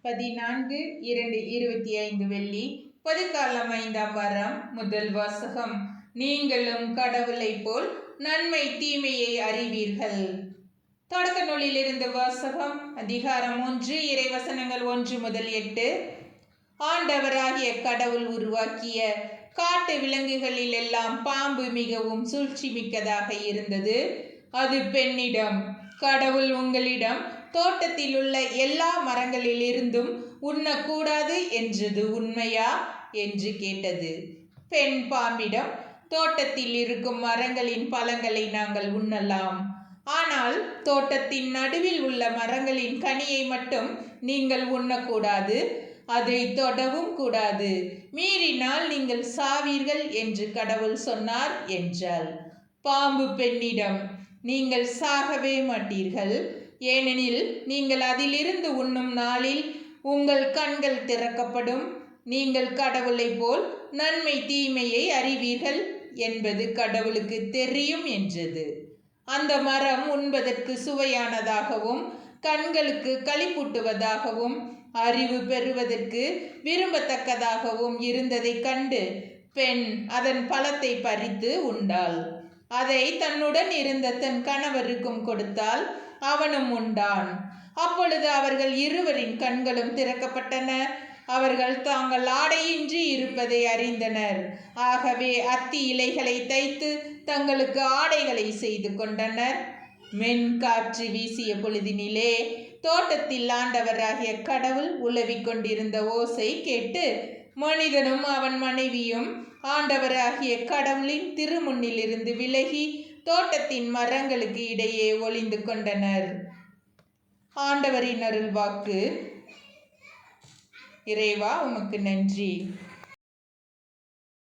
14/2/25 வெள்ளி. பொதுக்காலம் 5ஆம் வாரம். முதல் வாசகம். நீங்களும் கடவுளைப் போல் நன்மை தீமையை அறிவீர்கள். தொடக்க நூலிலிருந்து வாசகம். அதிகாரம் 1, இறைவசனங்கள் 1 முதல் 8. ஆண்டவராகிய கடவுள் உருவாக்கிய காட்டு விலங்குகளில் எல்லாம் பாம்பு மிகவும் சூழ்ச்சி மிக்கதாக இருந்தது. அது பெண்ணிடம், கடவுள் உங்களிடம் தோட்டத்தில் உள்ள எல்லா மரங்களிலிருந்தும் உண்ணக்கூடாது என்றது உண்மையா என்று கேட்டது. பெண் பாம்பிடம், தோட்டத்தில் இருக்கும் மரங்களின் பழங்களை நாங்கள் உண்ணலாம், ஆனால் தோட்டத்தின் நடுவில் உள்ள மரங்களின் கனியை மட்டும் நீங்கள் உண்ணக்கூடாது, அதை தொடவும் கூடாது, மீறினால் நீங்கள் சாவீர்கள் என்று கடவுள் சொன்னார் என்றாள். பாம்பு பெண்ணிடம், நீங்கள் சாகவே மாட்டீர்கள், ஏனெனில் நீங்கள் அதிலிருந்து உண்ணும் நாளில் உங்கள் கண்கள் திறக்கப்படும், நீங்கள் கடவுளைப் போல் நன்மை தீமையை அறிவீர்கள் என்பது கடவுளுக்கு தெரியும் என்றது. அந்த மரம் உண்பதற்கு சுவையானதாகவும் கண்களுக்கு களிப்பூட்டுவதாகவும் அறிவு பெறுவதற்கு விரும்பத்தக்கதாகவும் இருந்ததைக் கண்டு பெண் அதன் பழத்தை பறித்து உண்டாள். அதை தன்னுடன் இருந்த தன் கணவருக்கும் கொடுத்தால், அவனும் உண்டான். அப்பொழுது அவர்கள் இருவரின் கண்களும் திறக்கப்பட்டன, அவர்கள் தாங்கள் ஆடையின்றி இருப்பதை அறிந்தனர். ஆகவே அத்தி இலைகளை தைத்து தங்களுக்கு ஆடைகளை செய்து கொண்டனர். மென்காற்று வீசிய பொழுதினிலே தோட்டத்தில் ஆண்டவராகிய கடவுள் உலவிக் கொண்டிருந்த ஓசை கேட்டு மனிதனும் அவன் மனைவியும் ஆண்டவராகிய கடவுளின் திருமுன்னிலிருந்து விலகி தோட்டத்தின் மரங்களுக்கு இடையே ஒளிந்து கொண்டனர். ஆண்டவரின் அருள்வாக்கு. இறைவா, உமக்கு நன்றி.